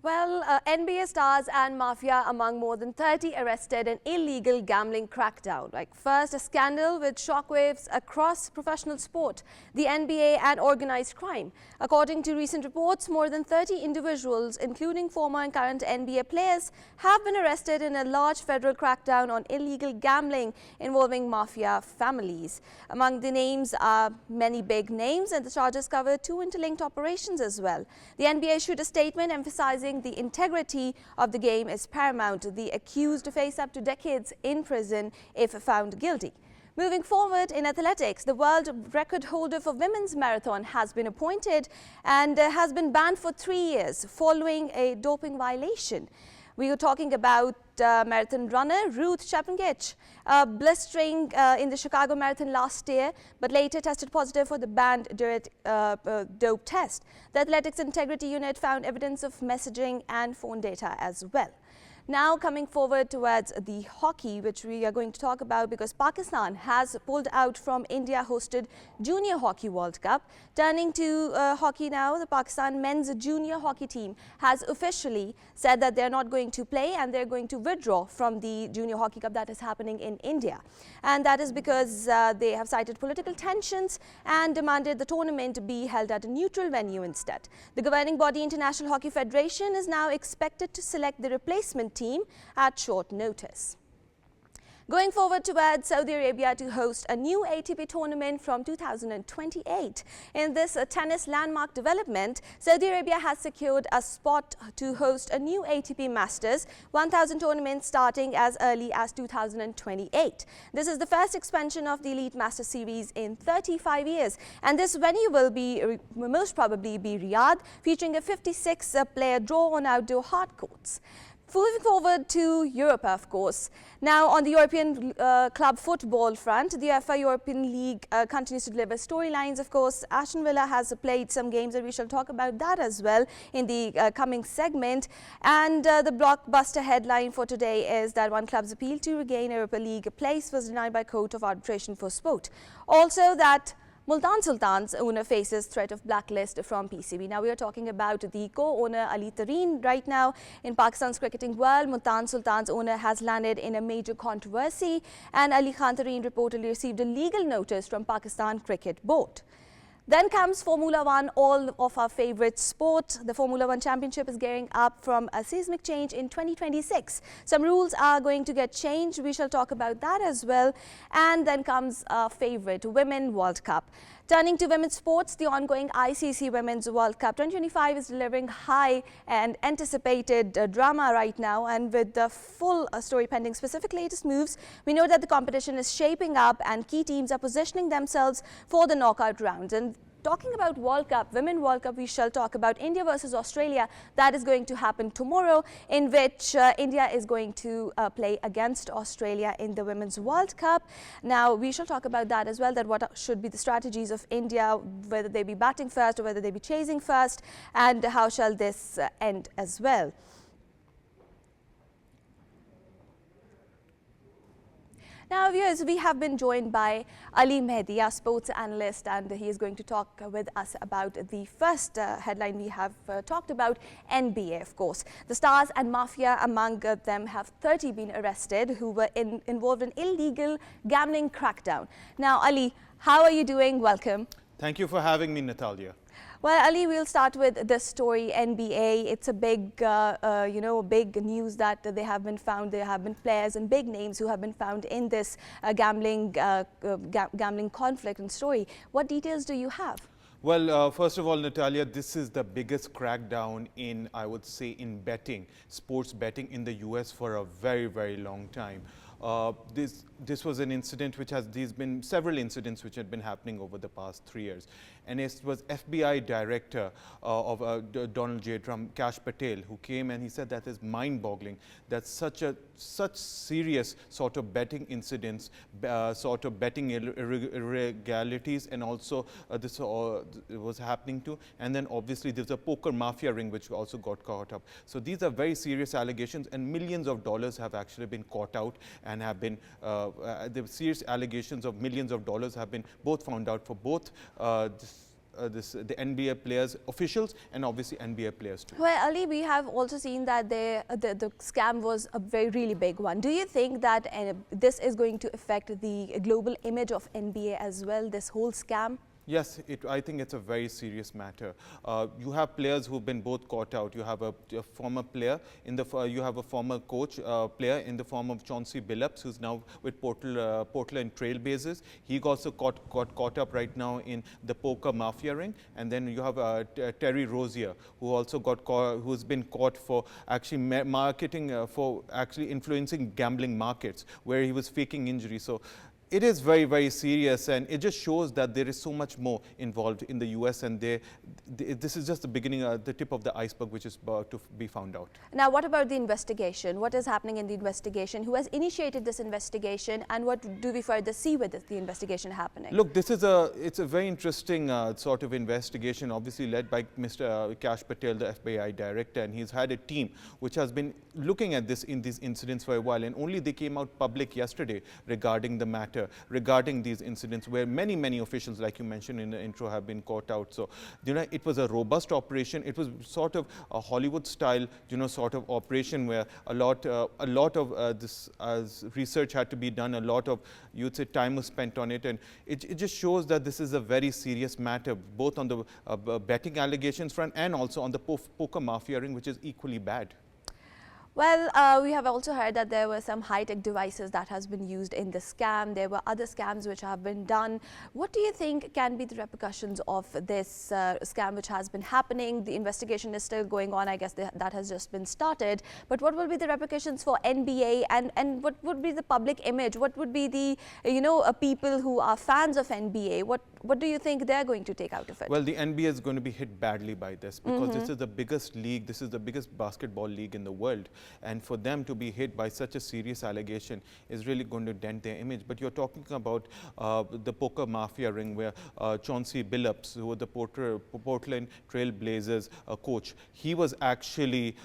Well, NBA stars and mafia among more than 30 arrested in illegal gambling crackdown. Like first, a scandal with shockwaves across professional sport, the NBA and organized crime. According to recent reports, more than 30 individuals, including former and current NBA players, have been arrested in a large federal crackdown on illegal gambling involving mafia families. Among the names are many big names, and the charges cover two interlinked operations as well. The NBA issued a statement emphasizing the integrity of the game is paramount. The accused face up to decades in prison if found guilty. Moving forward in athletics, the world record holder for women's marathon has been appointed and has been banned for 3 years following a doping violation. We were talking about marathon runner Ruth Chepngetich, blistering in the Chicago Marathon last year, but later tested positive for the banned dirt dope test. The Athletics Integrity Unit found evidence of messaging and phone data as well. Now coming forward towards the hockey, which we are going to talk about because Pakistan has pulled out from India-hosted Junior Hockey World Cup. Turning to hockey now, the Pakistan men's junior hockey team has officially said that they're not going to play and they're going to withdraw from the Junior Hockey Cup that is happening in India. And that is because they have cited political tensions and demanded the tournament be held at a neutral venue instead. The governing body, International Hockey Federation, is now expected to select the replacement team at short notice. Going forward towards Saudi Arabia to host a new ATP tournament from 2028. In this tennis landmark development, Saudi Arabia has secured a spot to host a new ATP Masters 1000 tournament starting as early as 2028. This is the first expansion of the Elite Masters Series in 35 years. And this venue will be most probably be Riyadh, featuring a 56-player draw on outdoor hard courts. Moving forward to Europe, of course. Now, on the European club football front, the UEFA European League continues to deliver storylines. Of course, Aston Villa has played some games, and we shall talk about that as well in the coming segment. And the blockbuster headline for today is that one club's appeal to regain Europa League place was denied by Court of Arbitration for Sport. Also, that Sultans owner faces threat of blacklist from PCB. Now we are talking about the co-owner Ali Tareen right now in Pakistan's cricketing world. Sultans owner has landed in a major controversy, and Ali Khan Tareen reportedly received a legal notice from Pakistan Cricket Board. Then comes Formula One, all of our favorite sport. The Formula One Championship is gearing up from a seismic change in 2026. Some rules are going to get changed. We shall talk about that as well. And then comes our favorite, Women World Cup. Turning to women's sports, the ongoing ICC Women's World Cup 2025 is delivering high and anticipated drama right now. And with the full story pending specific latest moves, we know that the competition is shaping up and key teams are positioning themselves for the knockout rounds. And talking about World Cup, Women World Cup, we shall talk about India versus Australia. That is going to happen tomorrow, in which India is going to play against Australia in the Women's World Cup. Now, we shall talk about that as well, that what should be the strategies of India, whether they be batting first or whether they be chasing first, and how shall this end as well. Now, viewers, we have been joined by Ali MEHDI, our sports analyst, and he is going to talk with us about the first headline we have talked about, NBA, of course. The stars and mafia, among them, have 30 been arrested who were involved in illegal gambling crackdown. Now, Ali, how are you doing? Welcome. Thank you for having me, Natalia. Well, Ali, we'll start with this story, NBA. It's a big, big news that they have been found. There have been players and big names who have been found in this gambling conflict and story. What details do you have? Well, first of all, Natalia, this is the biggest crackdown in, I would say, in betting, sports betting in the US for a very, very long time. This was an incident which there's been several incidents which had been happening over the past 3 years. And it was FBI director of Donald J. Trump, Kash Patel, who came and he said that is mind-boggling that such serious sort of betting incidents, sort of betting irregularities, and also this was happening too. And then obviously there's a poker mafia ring which also got caught up. So these are very serious allegations, and millions of dollars have actually been caught out and have been the serious allegations of millions of dollars have been both found out for both the NBA players, officials, and obviously NBA players too. Well, Ali, we have also seen that the scam was a really big one. Do you think that this is going to affect the global image of NBA as well, this whole scam? Yes, I think it's a very serious matter. You have players who've been both caught out. You have a former player, you have a former coach player in the form of Chauncey Billups, who's now with Portland Trail Blazers. He also got caught up right now in the poker mafia ring. And then you have Terry Rozier, who also who's been caught for actually marketing, for actually influencing gambling markets, where he was faking injury. So it is very, very serious, and it just shows that there is so much more involved in the US, and this is just the beginning, the tip of the iceberg, which is about to be found out. Now, what about the investigation? What is happening in the investigation? Who has initiated this investigation, and what do we further see with the investigation happening? Look, it's a very interesting sort of investigation, obviously led by Mr. Kash Patel, the FBI director, and he's had a team which has been looking at these incidents for a while, and only they came out public yesterday regarding the matter, regarding these incidents where many officials, like you mentioned in the intro, have been caught out. So, it was a robust operation. It was sort of a Hollywood style, sort of operation where a lot of this research had to be done. A lot of, you'd say, time was spent on it, and it just shows that this is a very serious matter, both on the betting allegations front and also on the poker mafia ring, which is equally bad. Well, we have also heard that there were some high-tech devices that has been used in the scam. There were other scams which have been done. What do you think can be the repercussions of this scam which has been happening? The investigation is still going on. I guess that has just been started. But what will be the repercussions for NBA, and what would be the public image? What would be the, people who are fans of NBA? What do you think they're going to take out of it? Well, the NBA is going to be hit badly by this, because this is the biggest league, this is the biggest basketball league in the world. And for them to be hit by such a serious allegation is really going to dent their image. But you're talking about the poker mafia ring, where Chauncey Billups, who was the Portland Trail Blazers coach, he was actually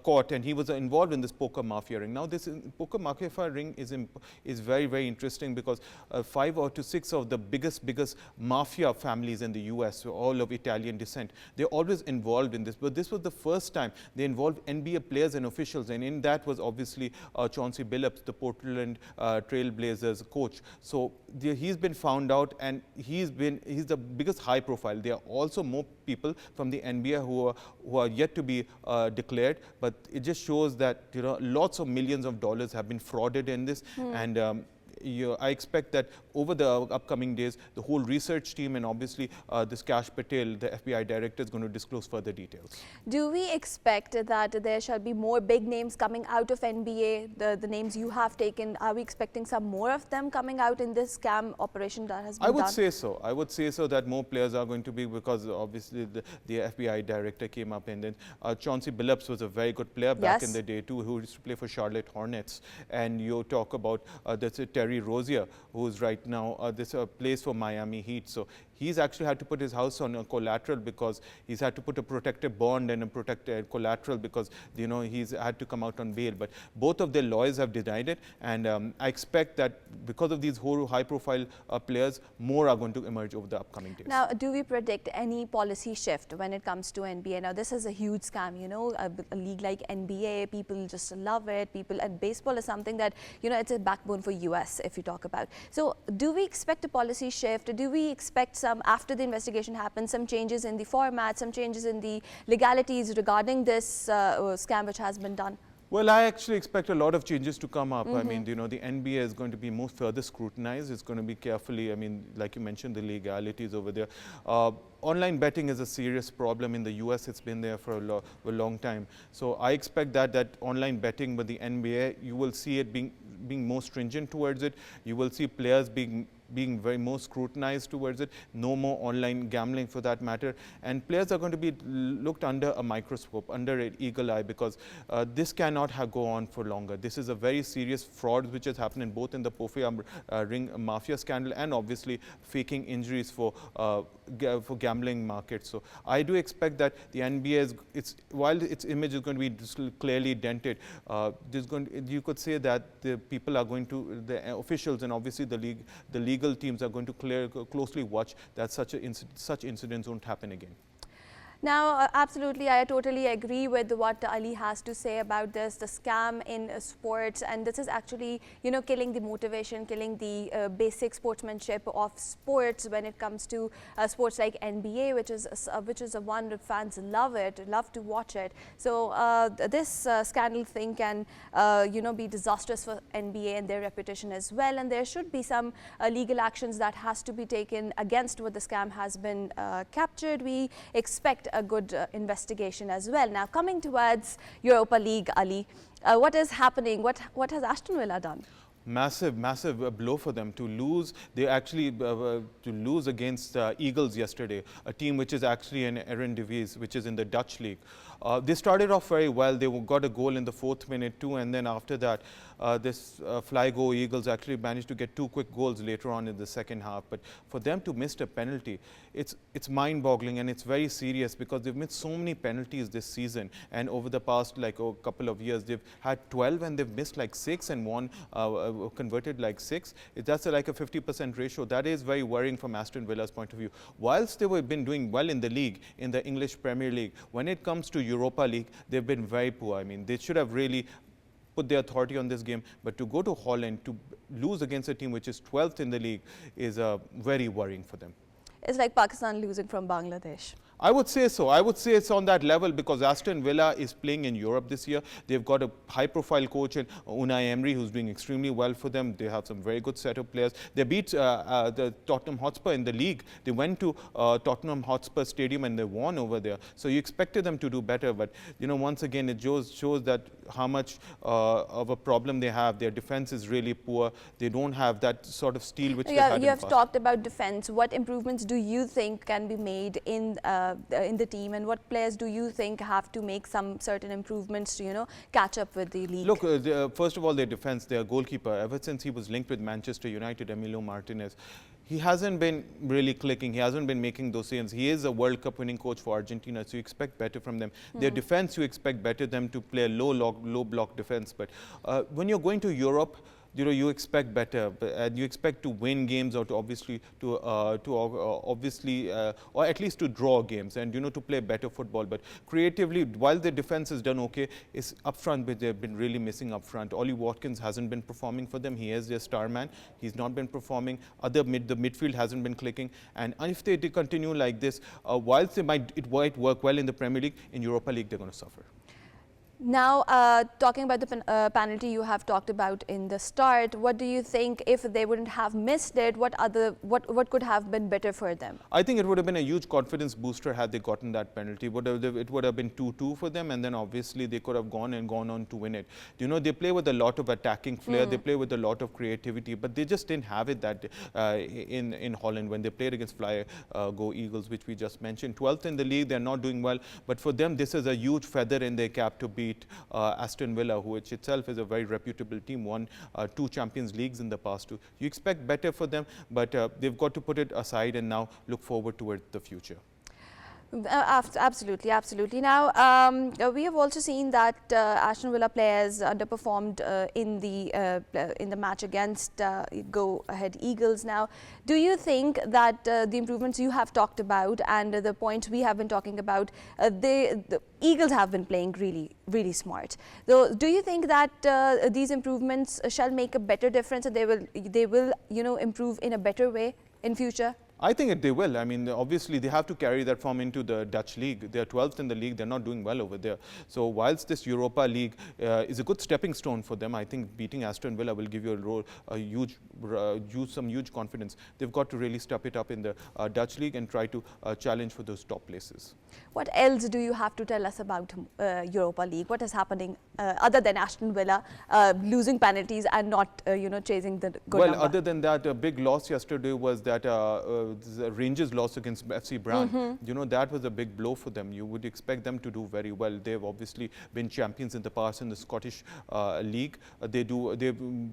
caught, and he was involved in this poker mafia ring. Now, this poker mafia ring is very, very interesting, because 5 or 6 of the biggest mafia families in the US, all of Italian descent, they're always involved in this. But this was the first time they involved NBA players and officials, and in that was obviously Chauncey Billups, the Portland Trail Blazers coach. So he's been found out, and he's the biggest high profile. There are also more people from the NBA who are yet to be declared, but it just shows that lots of millions of dollars have been frauded in this, and I expect that over the upcoming days, the whole research team and obviously this Kash Patel, the FBI director, is going to disclose further details. Do we expect that there shall be more big names coming out of NBA, the names you have taken? Are we expecting some more of them coming out in this scam operation that has been done? I would say so. I would say so that more players are going to be, because obviously the FBI director came up, and then Chauncey Billups was a very good player back in the day too, who used to play for Charlotte Hornets. And you talk about Terry Rozier, who's right now plays for Miami Heat. So he's actually had to put his house on a collateral, because he's had to put a protective bond and a protected collateral, because he's had to come out on bail. But both of their lawyers have denied it, and I expect that because of these whole high-profile players, more are going to emerge over the upcoming days. Now, do we predict any policy shift when it comes to NBA? Now, this is a huge scam. A league like NBA, people just love it. And baseball is something that it's a backbone for US, if you talk about. So, do we expect a policy shift? Do we expect some, after the investigation happens, some changes in the format, some changes in the legalities regarding this scam which has been done? Well, I actually expect a lot of changes to come up. I mean, the NBA is going to be more further scrutinized. It's going to be carefully, I mean, like you mentioned, the legalities over there. Online betting is a serious problem in the US. It's been there for a long time. So I expect that online betting with the NBA, you will see it being more stringent towards it. You will see players being very more scrutinized towards it, no more online gambling for that matter, and players are going to be looked under a microscope, under an eagle eye, because this cannot go on for longer. This is a very serious fraud which has happened in both in the poker ring mafia scandal, and obviously faking injuries for gambling markets. So I do expect that the NBA while its image is going to be clearly dented, you could say that the people are going to, the officials and obviously the league legal teams are going to closely watch that such incidents won't happen again. Now, absolutely, I totally agree with what Ali has to say about this, the scam in sports, and this is actually, killing the motivation, killing the basic sportsmanship of sports when it comes to sports like NBA, which is a one that fans love to watch it. So this scandal thing can, be disastrous for NBA and their reputation as well, and there should be some legal actions that has to be taken against what the scam has been captured. We expect a good investigation as well. Now, coming towards Europa League, Ali, what is happening? What has Aston Villa done? Massive blow for them to lose. They actually to lose against Eagles yesterday, a team which is actually an Eredivisie, which is in the Dutch league. They started off very well. They got a goal in the 4th minute too, and then after that, this Flygo Eagles actually managed to get 2 quick goals later on in the second half. But for them to miss a penalty, it's mind-boggling, and it's very serious because they've missed so many penalties this season. And over the past couple of years, they've had 12 and they've missed like 6 and one converted like 6. That's like a 50% ratio. That is very worrying from Aston Villa's point of view. Whilst they have been doing well in the league, in the English Premier League, when it comes to Europa League, they've been very poor. I mean, they should have really put their authority on this game, but to go to Holland to lose against a team which is 12th in the league is very worrying for them. It's like Pakistan losing from Bangladesh. I would say so. I would say it's on that level because Aston Villa is playing in Europe this year. They've got a high-profile coach in Unai Emery who's doing extremely well for them. They have some very good set of players. They beat the Tottenham Hotspur in the league. They went to Tottenham Hotspur Stadium and they won over there. So you expected them to do better. But, once again, it shows that how much of a problem they have. Their defense is really poor. They don't have that sort of steel which they had in the past. You have talked about defense. What improvements do you think can be made in the team, and what players do you think have to make some certain improvements to catch up with the league? Look, first of all, their defense, their goalkeeper, ever since he was linked with Manchester United, Emilio Martinez, he hasn't been really clicking. He hasn't been making those saves. He is a World Cup winning coach for Argentina, so you expect better from them. Their defense, you expect better them to play a low block defense. But when you're going to Europe, you expect better, and you expect to win games or to obviously or at least to draw games and to play better football. But creatively, while the defense has done okay, is up front, but they've been really missing up front. Ollie Watkins hasn't been performing for them. He is their star man. He's not been performing. The midfield hasn't been clicking. And if they continue like this, whilst it might work well in the Premier League, in Europa League they're going to suffer. Now, talking about the penalty you have talked about in the start, what do you think if they wouldn't have missed it? What could have been better for them? I think it would have been a huge confidence booster had they gotten that penalty. It would have been 2-2 for them, and then obviously they could have gone on to win it. They play with a lot of attacking flair. They play with a lot of creativity, but they just didn't have it that in Holland when they played against Flygo Eagles, which we just mentioned. 12th in the league, they're not doing well, but for them this is a huge feather in their cap to beat Aston Villa, which itself is a very reputable team, won 2 Champions Leagues in the past. You expect better for them, but they've got to put it aside and now look forward toward the future. Absolutely. Now, we have also seen that Aston Villa players underperformed in the match against Go Ahead Eagles. Now, do you think that the improvements you have talked about and the points we have been talking about, the Eagles have been playing really smart. So, do you think that these improvements shall make a better difference and they will improve in a better way in future? I think they will. I mean, obviously, they have to carry that form into the Dutch league. They're 12th in the league. They're not doing well over there. So whilst this Europa League is a good stepping stone for them, I think beating Aston Villa will give you some huge confidence. They've got to really step it up in the Dutch league and try to challenge for those top places. What else do you have to tell us about Europa League? What is happening other than Aston Villa losing penalties and not chasing the good number? Other than that, a big loss yesterday was that the Rangers loss against FC Brann, you know, that was a big blow for them. You would expect them to do very well. They've obviously been champions in the past in the Scottish League. They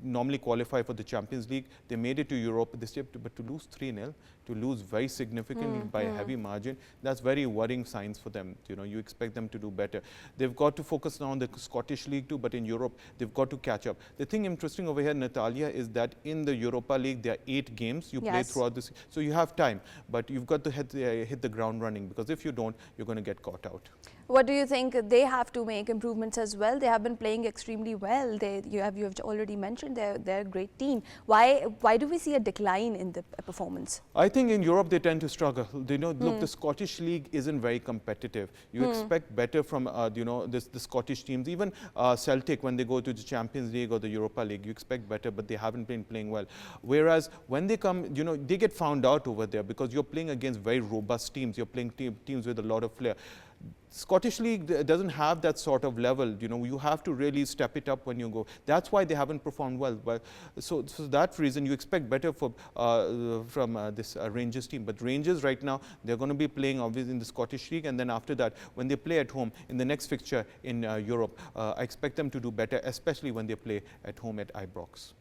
normally qualify for the Champions League. They made it to Europe this year, but to lose 3-0, to lose very significantly by a heavy margin, that's very worrying signs for them. You know, you expect them to do better. They've got to focus now on the Scottish League too, but in Europe, they've got to catch up. The thing interesting over here, Natalia, is that in the Europa League, there are 8 games you play throughout this. So you have time, but you've got to hit the ground running, because if you don't, you're going to get caught out. What do you think they have to make improvements as well? They have been playing extremely well. You have already mentioned they're a great team. Why do we see a decline in the performance? I think in Europe they tend to struggle. They know, look, the Scottish League isn't very competitive. You expect better from you know, the Scottish teams. Even Celtic, when they go to the Champions League or the Europa League, you expect better, but they haven't been playing well. Whereas when they come, you know, they get found out over there because you're playing against very robust teams. You're playing teams with a lot of flair. Scottish League doesn't have that sort of level. You know, you have to really step it up when you go. That's why they haven't performed well. But so that reason, you expect better from this Rangers team. But Rangers right now, they're going to be playing obviously in the Scottish League, and then after that, when they play at home in the next fixture in Europe, I expect them to do better, especially when they play at home at Ibrox.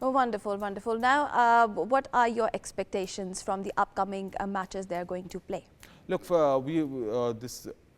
Oh, wonderful, wonderful. Now, what are your expectations from the upcoming matches they are going to play? Look,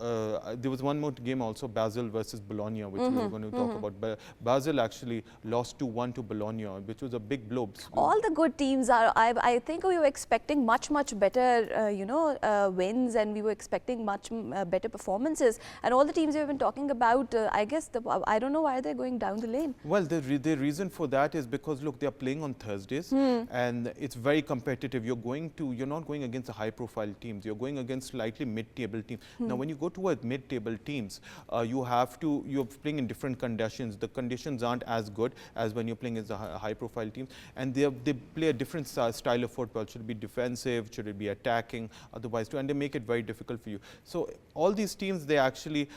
there was one more game also, Basel versus Bologna, which we were going to talk about. But Basel actually lost 2-1 to Bologna, which was a big blow. All the good teams are, I think we were expecting much better, you know, wins, and we were expecting much better performances. And all the teams we've been talking about, I guess, I don't know why they're going down the lane. Well, the reason for that is because, look, they're playing on Thursdays, and it's very competitive. You're not going against the high-profile teams. You're going against slightly mid-table teams. Now, when you go towards mid-table teams, you're playing in different conditions. The conditions aren't as good as when you're playing as a high-profile team, and they play a different style of football. Should it be defensive? Should it be attacking? Otherwise, and they make it very difficult for you. So all these teams, they actually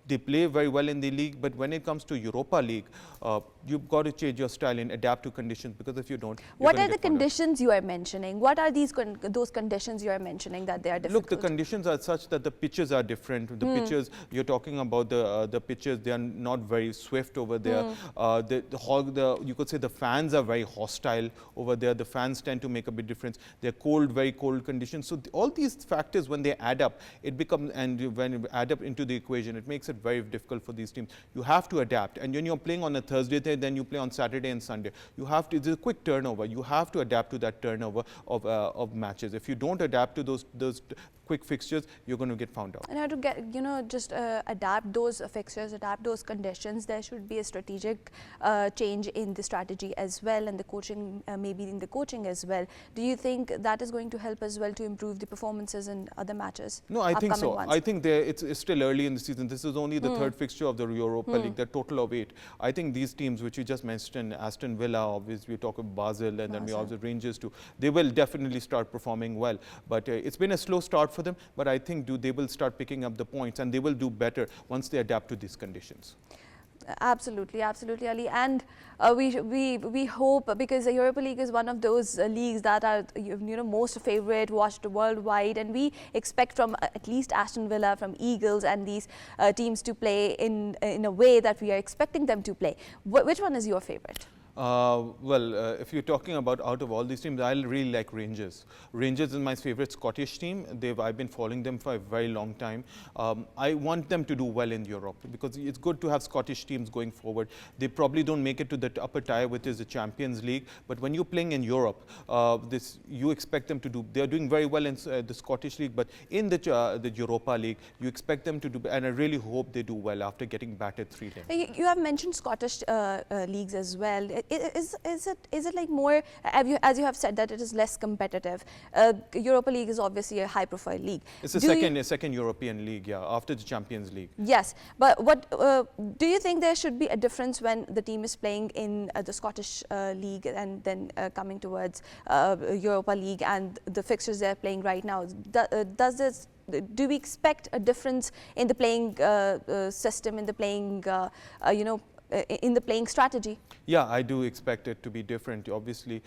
they play very well in the league, but when it comes to Europa League, you've got to change your style and adapt to conditions, because if you don't, what are the conditions you are mentioning? What are those conditions you are mentioning that they are difficult? Look, the conditions are such that the pitches are different. The pitches, you're talking about the pitches, they are not very swift over there. You could say the fans are very hostile over there. The fans tend to make a big difference. They're cold, very cold conditions. So all these factors, when they add up, it becomes, and when you add up into the equation, it makes it very difficult for these teams. You have to adapt. And when you're playing on a Thursday, then you play on Saturday and Sunday. You have to, it's a quick turnover. You have to adapt to that turnover of matches. If you don't adapt to those quick fixtures, you're going to get found out. And how to get, you know, just adapt those fixtures, adapt those conditions. There should be a strategic change in the strategy as well, and the coaching, maybe in the coaching as well. Do you think that is going to help as well to improve the performances in other matches? No, I think so. I think it's still early in the season. This is only the third fixture of the Europa League, the total of 8. I think these teams, which you just mentioned, Aston Villa, obviously we talk about Basel, and then we also Rangers too, they will definitely start performing well. But it's been a slow start for them, but I think they will start picking up the points, and they will do better once they adapt to these conditions. Absolutely, absolutely, Ali. And we hope, because the Europa League is one of those leagues that are, you know, most favorite, watched worldwide, and we expect from at least Aston Villa, from Eagles, and these teams to play in a way that we are expecting them to play. Which one is your favorite? If you're talking about out of all these teams, I really like Rangers. Rangers is my favorite Scottish team. I've been following them for a very long time. I want them to do well in Europe, because it's good to have Scottish teams going forward. They probably don't make it to the upper tier, which is the Champions League. But when you're playing in Europe, you expect them to do. They're doing very well in the Scottish League, but in the Europa League, you expect them to do. And I really hope they do well after getting battered 3-0. You have mentioned Scottish leagues as well. Is it like more, as you have said, that it is less competitive? Europa League is obviously a high-profile league. It's a second European league, yeah, after the Champions League. Yes, but what do you think there should be a difference when the team is playing in the Scottish League and then coming towards Europa League and the fixtures they're playing right now? Do we expect a difference in the playing system, in the playing, in the playing strategy? Yeah, I do expect it to be different. Obviously,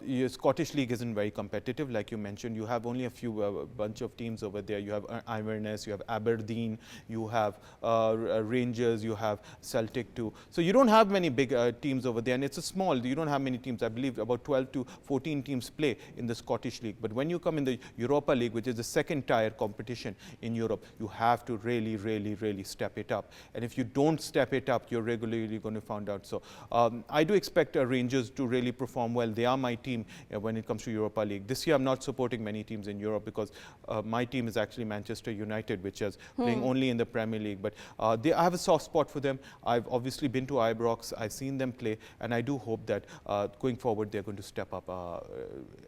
your Scottish League isn't very competitive, like you mentioned. You have only a few bunch of teams over there. You have Inverness, you have Aberdeen, you have Rangers, you have Celtic too. So you don't have many big teams over there, and it's a small. You don't have many teams. I believe about 12 to 14 teams play in the Scottish League. But when you come in the Europa League, which is the second tier competition in Europe, you have to really step it up. And if you don't step it up, you're regularly going to find out. So I do expect Rangers to really perform well. They are my team when it comes to Europa League. This year I'm not supporting many teams in Europe because my team is actually Manchester United, which is playing only in the Premier League. But I have a soft spot for them. I've obviously been to Ibrox. I've seen them play, and I do hope that going forward they're going to step up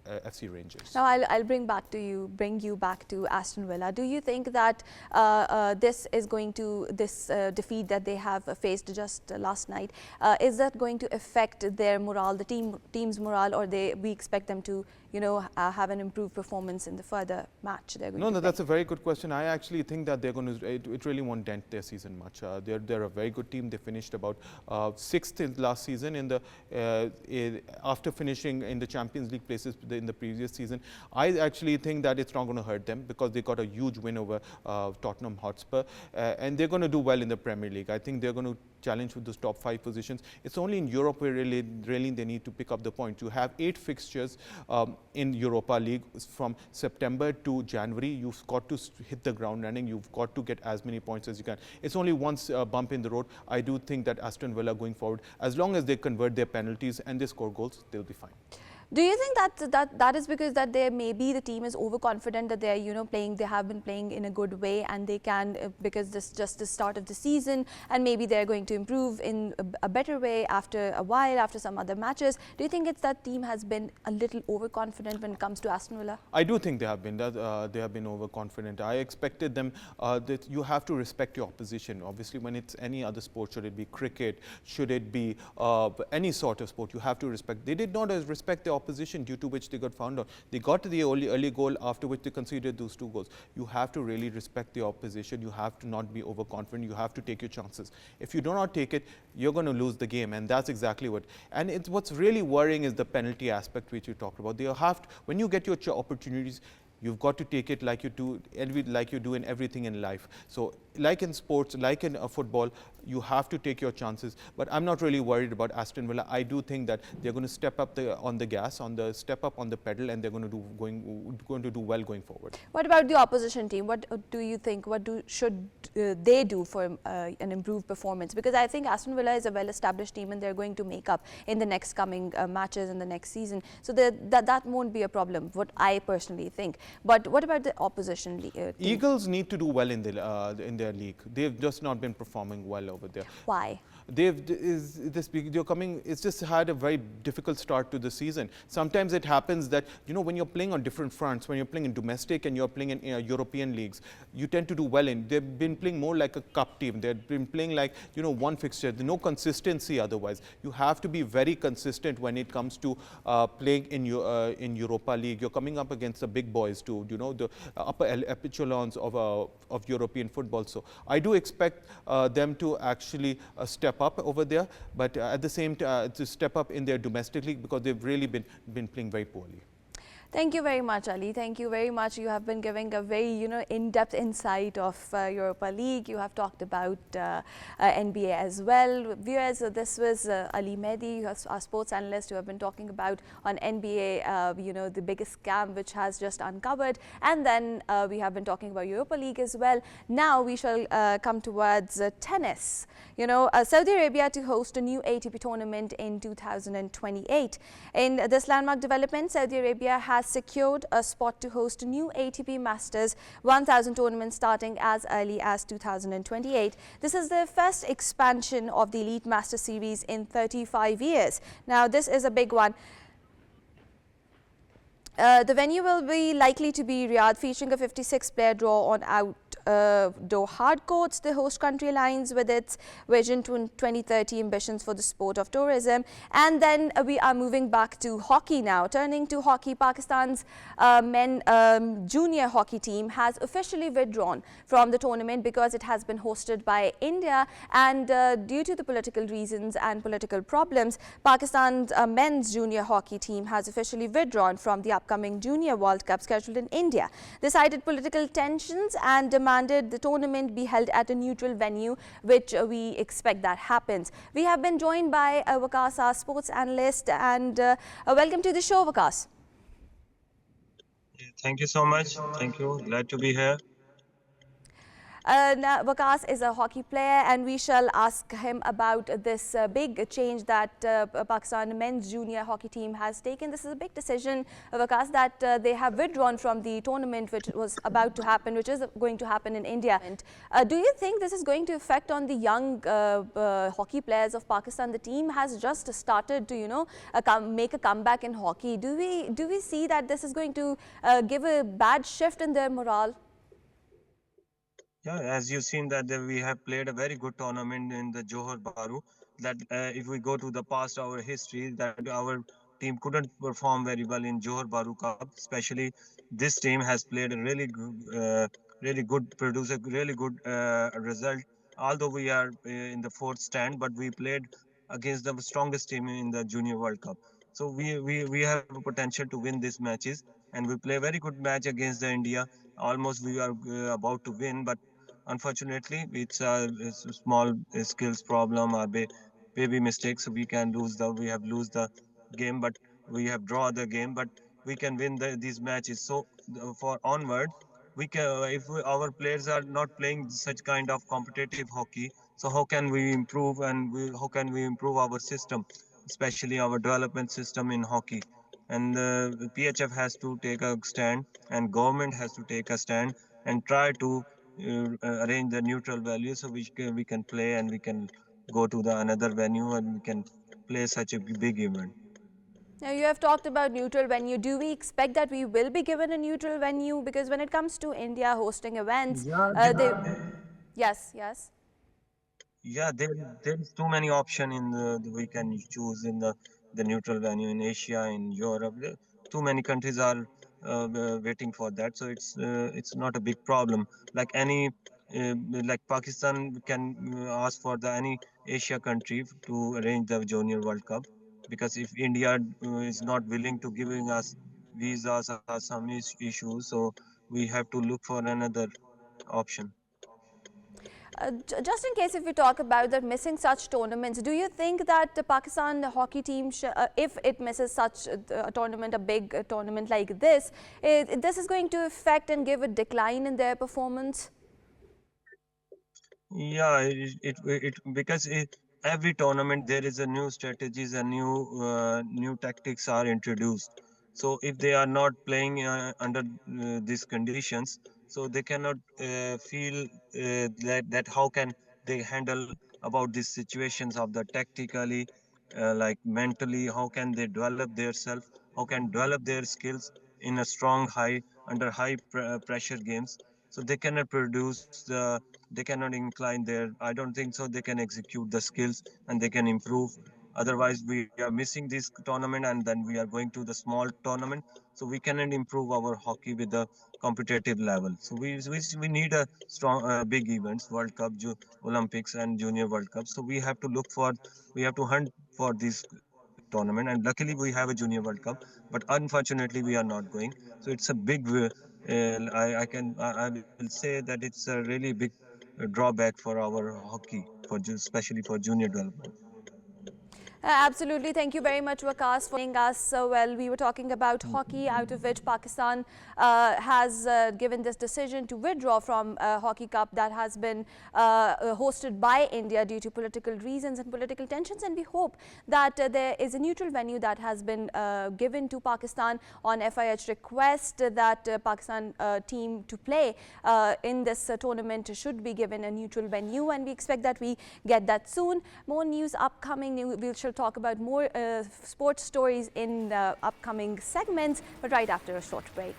FC Rangers. Now I'll bring you back to Aston Villa. Do you think that this defeat that they have faced just last night, is that going to affect their morale, the team's morale, or we expect them to, have an improved performance in the further match they're going to play? That's a very good question. I actually think that they're going to. It really won't dent their season much. They're a very good team. They finished about 6th in last season after finishing in the Champions League places in the previous season. I actually think that it's not going to hurt them because they got a huge win over Tottenham Hotspur, and they're going to do well in the Premier League. I think they're going to challenge with those top 5 positions. It's only in Europe where really they need to pick up the points. You have 8 fixtures in Europa League from September to January. You've got to hit the ground running. You've got to get as many points as you can. It's only once bump in the road. I do think that Aston Villa going forward, as long as they convert their penalties and they score goals, they'll be fine. Do you think that is because that maybe the team is overconfident that they have been playing in a good way, and they can, because this just the start of the season, and maybe they're going to improve in a better way after a while, after some other matches? Do you think it's that team has been a little overconfident when it comes to Aston Villa? I do think they have been. They have been overconfident. I expected them that you have to respect your opposition. Obviously, when it's any other sport, should it be cricket, should it be any sort of sport, you have to respect. They did not respect their opposition, due to which they got found out. They got to the early goal, after which they conceded those 2 goals. You have to really respect the opposition. You have to not be overconfident. You have to take your chances. If you do not take it, you're going to lose the game, and that's exactly what. And what's really worrying is the penalty aspect, which you talked about. They have to, when you get your opportunities, you've got to take it like you do in everything in life. So like in sports, like in football, you have to take your chances. But I'm not really worried about Aston Villa. I do think that they're going to step up on the gas, step up on the pedal, and they're going to do well going forward. What about the opposition team? What do you think? Should they do for an improved performance? Because I think Aston Villa is a well-established team, and they're going to make up in the next coming matches in the next season. So that won't be a problem, what I personally think. But what about the opposition team? Eagles need to do well in their league. They've just not been performing well over there. Why? It's just had a very difficult start to the season. Sometimes it happens that, when you're playing on different fronts, when you're playing in domestic and you're playing in European leagues, you tend to do well they've been playing more like a cup team. They've been playing like, one fixture. There's no consistency otherwise. You have to be very consistent when it comes to playing in Europa League. You're coming up against the big boys too, the upper echelons of European football. So I do expect them to actually step up over there, but at the same time to step up in their domestic league, because they've really been playing very poorly. Thank you very much, Ali. Thank you very much. You have been giving a very, in-depth insight of Europa League. You have talked about NBA as well. Viewers, this was Ali MEHDI, our sports analyst, who have been talking about on NBA, the biggest scam which has just uncovered. And then we have been talking about Europa League as well. Now we shall come towards tennis. Saudi Arabia to host a new ATP tournament in 2028. In this landmark development, Saudi Arabia has secured a spot to host a new ATP Masters 1000 tournament starting as early as 2028. This is the first expansion of the Elite Master Series in 35 years. Now, this is a big one. The venue will be likely to be Riyadh, featuring a 56-player draw on out though hard courts, the host country aligns with its Vision 2030 ambitions for the sport of tourism. And then we are moving back to hockey now. Turning to hockey, Pakistan's men junior hockey team has officially withdrawn from the tournament because it has been hosted by India, and due to the political reasons and political problems, Pakistan's men's junior hockey team has officially withdrawn from the upcoming Junior World Cup scheduled in India. They cited political tensions and demanded the tournament be held at a neutral venue, which we expect that happens. We have been joined by WAQAS, our sports analyst, and welcome to the show, WAQAS. Thank you so much. Thank you. Glad to be here. Now, WAQAS is a hockey player, and we shall ask him about this big change that Pakistan men's junior hockey team has taken. This is a big decision, WAQAS, that they have withdrawn from the tournament which was about to happen, which is going to happen in India. Do you think this is going to affect on the young hockey players of Pakistan? The team has just started to, make a comeback in hockey. Do we see that this is going to give a bad shift in their morale? Yeah, as you've seen that we have played a very good tournament in the Johor Bahru. That if we go to the past, our history, that our team couldn't perform very well in Johor Bahru Cup. Especially this team has played a really good, produced a really good result. Although we are in the fourth stand, but we played against the strongest team in the Junior World Cup. So we have a potential to win these matches, and we play a very good match against the India. Almost we are about to win, but unfortunately, it's a small skills problem or baby mistakes. We can we have lose the game, but we have draw the game, but we can win these matches. So for onward, we can if our players are not playing such kind of competitive hockey. So how can we improve, and how can we improve our system, especially our development system in hockey? And PHF has to take a stand, and government has to take a stand and try to arrange the neutral value, so we can play and we can go to the another venue and we can play such a big event. Now, you have talked about neutral venue. Do we expect that we will be given a neutral venue? Because when it comes to India hosting events, yes. Yeah, there's too many options in we can choose in the neutral venue in Asia, in Europe. Too many countries are waiting for that, so it's not a big problem. Like like Pakistan can ask for the any Asia country to arrange the Junior World Cup, because if India is not willing to giving us visas or some issues, so we have to look for another option. Just in case, if we talk about that missing such tournaments, do you think that the Pakistan hockey team, if it misses such a tournament, a big tournament like this, this is going to affect and give a decline in their performance? Yeah, because every tournament there is a new strategies and new tactics are introduced. So if they are not playing under these conditions, so they cannot feel that how can they handle about these situations of the tactically, like mentally, how can they develop their self, how can develop their skills in a strong high under high pressure games. So they cannot produce they cannot incline their, I don't think so they can execute the skills and they can improve. Otherwise we are missing this tournament and then we are going to the small tournament, so we cannot improve our hockey with the competitive level. So we need a strong big events, World Cup, Olympics and Junior World Cup. So we have to hunt for this tournament, and luckily we have a Junior World Cup, but unfortunately we are not going. So it's a big I will say that it's a really big drawback for our hockey, especially for junior development. Absolutely. Thank you very much, WAQAS, for joining us. Well, we were talking about hockey, out of which Pakistan has given this decision to withdraw from Hockey Cup that has been hosted by India due to political reasons and political tensions. And we hope that there is a neutral venue that has been given to Pakistan on FIH request, that Pakistan team to play in this tournament should be given a neutral venue. And we expect that we get that soon. More news upcoming. We shall talk about more sports stories in the upcoming segments, but right after a short break.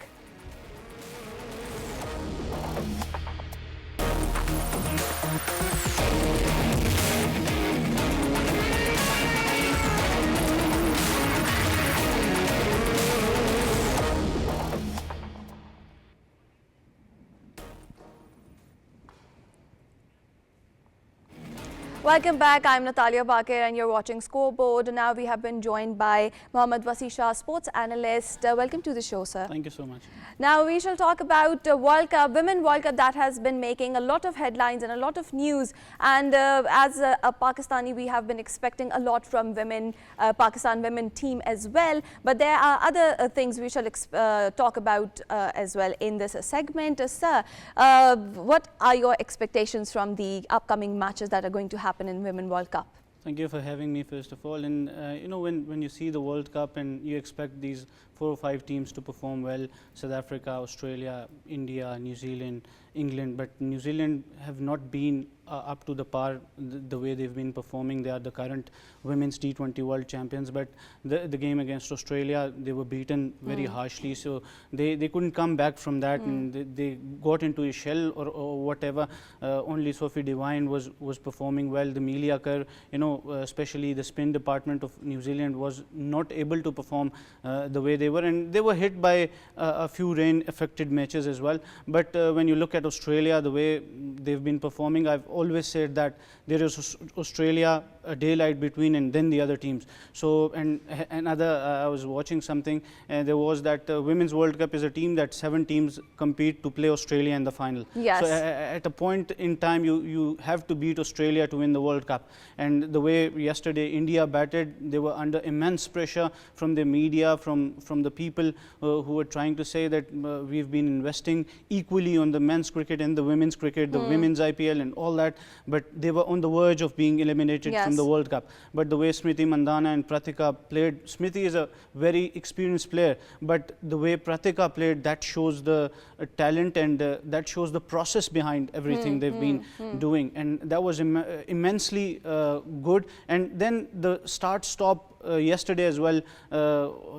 Welcome back. I'm Natalia Bakir and you're watching Scoreboard. Now we have been joined by Mohammad WASI Shah, sports analyst. Welcome to the show, sir. Thank you so much. Now we shall talk about World Cup, Women World Cup, that has been making a lot of headlines and a lot of news. And as a Pakistani, we have been expecting a lot from women, Pakistan women team as well. But there are other things we shall talk about as well in this segment. Sir, what are your expectations from the upcoming matches that are going to happen in Women World Cup? Thank you for having me, first of all. And you know, when you see the World Cup and you expect these 4 or 5 teams to perform well, South Africa, Australia, India, New Zealand, England, but New Zealand have not been up to the par the way they've been performing. They are the current women's T20 world champions, but the game against Australia, they were beaten very harshly, so they couldn't come back from that, and they got into a shell or whatever. Only Sophie Devine was performing well. The Melia Kerr, you know, especially the spin department of New Zealand was not able to perform the way they were, and they were hit by a few rain affected matches as well. But when you look at Australia, the way they've been performing, I've always said that there is Australia a daylight between and then the other teams. So, and another, I was watching something, and there was that Women's World Cup is a team that 7 teams compete to play Australia in the final. Yes. So at a point in time, you have to beat Australia to win the World Cup. And the way yesterday India batted, they were under immense pressure from the media, from the people who were trying to say that we've been investing equally on the men's cricket and the women's cricket, the women's IPL and all that, but they were on the verge of being eliminated from the World Cup. But the way Smriti Mandhana and Pratika played, Smriti is a very experienced player, but the way Pratika played, that shows the talent and that shows the process behind everything they've been doing, and that was immensely good. And then the start-stop yesterday as well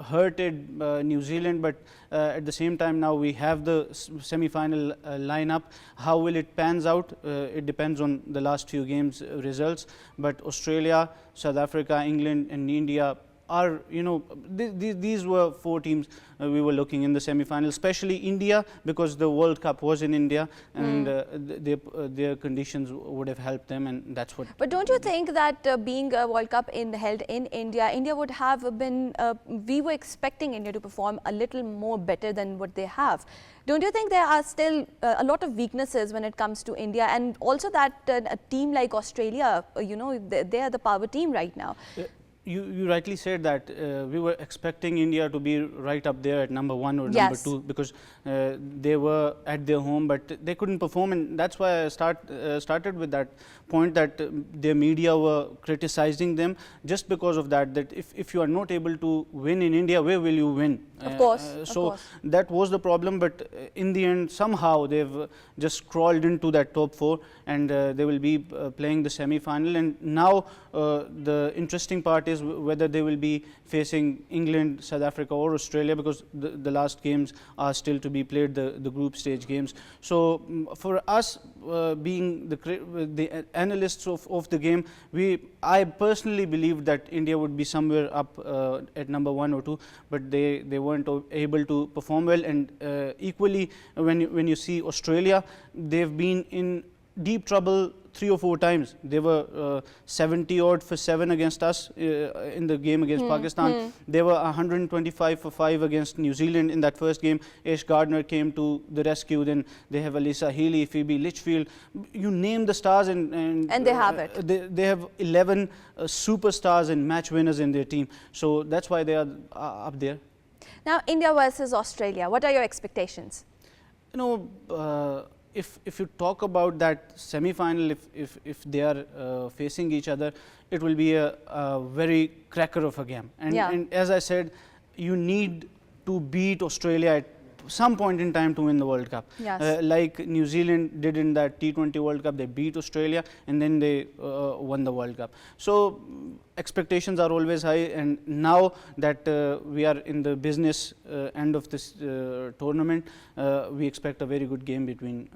hurted New Zealand, but at the same time now we have the semi-final lineup. How will it pans out? It depends on the last few games results, but Australia, South Africa, England and India are, you know, these were 4 teams we were looking in the semi-final, especially India, because the World Cup was in India, and their conditions would have helped them, and that's what. But don't you think that being a World Cup held in India, India would have been, we were expecting India to perform a little more better than what they have. Don't you think there are still a lot of weaknesses when it comes to India, and also that a team like Australia, you know, they are the power team right now. You rightly said that we were expecting India to be right up there at number 1 or number 2, because they were at their home, but they couldn't perform, and that's why I started with that point that their media were criticizing them just because of that, that if you are not able to win in India, where will you win? Of course. So that was the problem, but in the end somehow they've just crawled into that top 4, and they will be playing the semi-final. And now the interesting part is whether they will be facing England, South Africa or Australia, because the last games are still to be played, the group stage games. So for us, being the analysts of the game, I personally believed that India would be somewhere up at number 1 or 2, but they weren't able to perform well. And equally, when you see Australia, they've been in deep trouble 3 or 4 times. They were 70 odd for 7 against us in the game against Pakistan. They were 125 for 5 against New Zealand in that first game. Ash Gardner came to the rescue. Then they have Alyssa Healy, Phoebe Litchfield. You name the stars, and they have it. They have 11 superstars and match winners in their team. So that's why they are up there. Now, India versus Australia, what are your expectations? You know, if you talk about that semi-final, if they are facing each other, it will be a very cracker of a game. And as I said, you need to beat Australia at some point in time to win the World Cup. Yes. Like New Zealand did in that T20 World Cup, they beat Australia and then they won the World Cup. So expectations are always high, and now that we are in the business end of this tournament, we expect a very good game between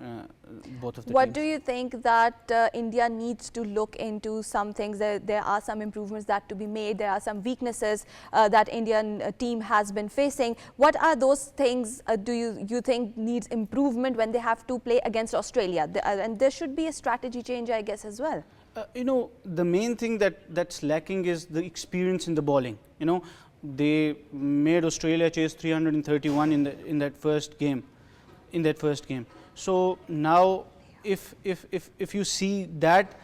both of the What teams. do you think that India needs to look into? Some things, there are some improvements that to be made, there are some weaknesses that Indian team has been facing. What are those things do you think needs improvement when they have to play against Australia? And there should be a strategy change, I guess, as well. You know, the main thing that's lacking is the experience in the bowling. You know, they made Australia chase 331 in that first game. So now, if you see that,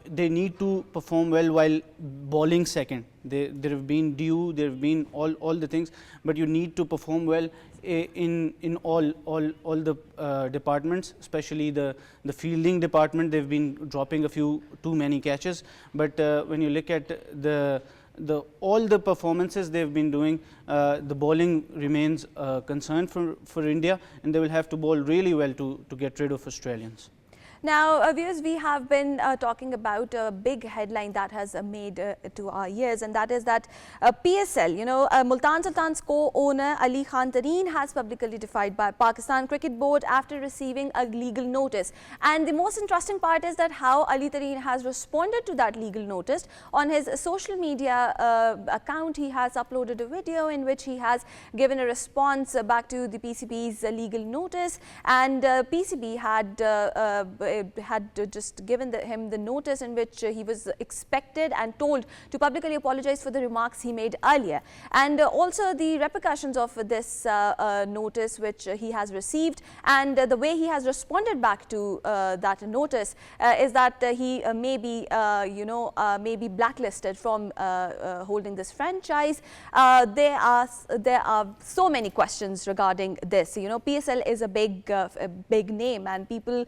they need to perform well while bowling second. There have been due, there have been all the things, but you need to perform well in all the departments, especially the fielding department. They've been dropping a few too many catches, but when you look at all the performances they've been doing, the bowling remains a concern for India, and they will have to bowl really well to get rid of Australians. Now, viewers, we have been talking about a big headline that has made to our ears, and that is that PSL, you know, Multan Sultans co-owner Ali Khan Tareen has publicly defied by Pakistan Cricket Board after receiving a legal notice. And the most interesting part is that how Ali Tareen has responded to that legal notice. On his social media account, he has uploaded a video in which he has given a response back to the PCB's legal notice, and PCB had just given him the notice in which he was expected and told to publicly apologize for the remarks he made earlier, and also the repercussions of this notice which he has received, and the way he has responded back to that notice is that he may be may be blacklisted from holding this franchise. There are so many questions regarding this. You know, PSL is a big name, and people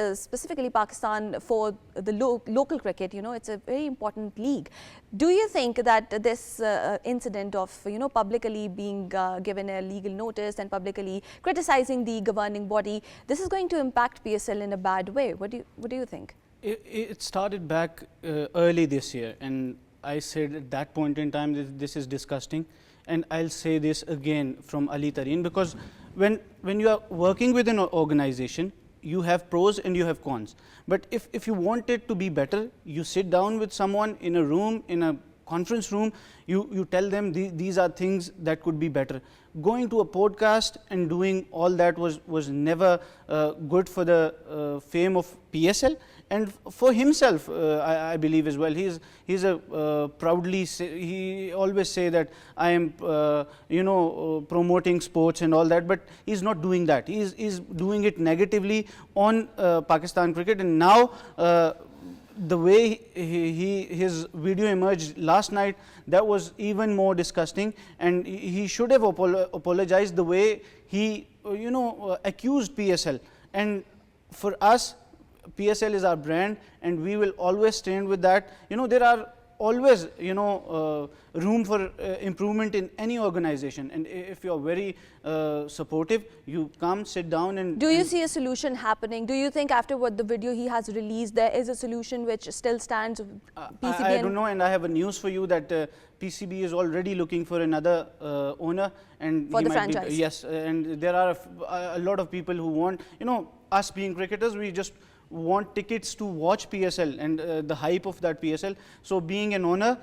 specifically Pakistan, for the local cricket, you know, it's a very important league. Do you think that this incident of, you know, publicly being given a legal notice and publicly criticizing the governing body, this is going to impact PSL in a bad way? What do you think? It started back early this year, and I said at that point in time this is disgusting, and I'll say this again from Ali Tareen, because when you are working with an organization, you have pros and you have cons. But if you want it to be better, you sit down with someone in a room, in a conference room, you tell them these are things that could be better. Going to a podcast and doing all that was never good for the fame of PSL, and for himself, I believe as well. He's a proudly he always say that I am promoting sports and all that, but he's not doing that. He's doing it negatively on Pakistan cricket, and now the way his video emerged last night, that was even more disgusting, and he should have apologized the way he accused PSL. And for us, PSL is our brand, and we will always stand with that. You know, there are always room for improvement in any organization, and if you are very supportive, you come, sit down, and do you see a solution happening? Do you think after what the video he has released, there is a solution which still stands? PCB I don't know, and I have a news for you that PCB is already looking for another owner, and for the franchise. Yes, and there are a lot of people who want, us being cricketers, we just want tickets to watch PSL and the hype of that PSL. So being an owner,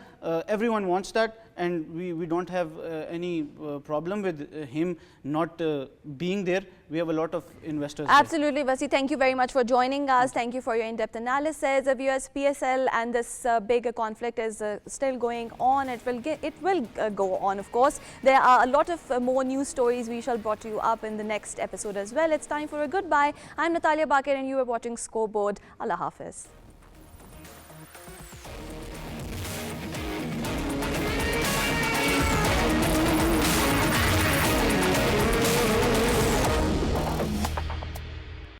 everyone wants that, and we don't have any problem with him not being there. We have a lot of investors. Absolutely, Wasi. Thank you very much for joining us. Thank you for your in-depth analysis of US PSL, and this big conflict is still going on. It will go on, of course. There are a lot of more news stories we shall brought to you up in the next episode as well. It's time for a goodbye. I'm Natalia Bakir, and you are watching Scoreboard. Allah Hafiz.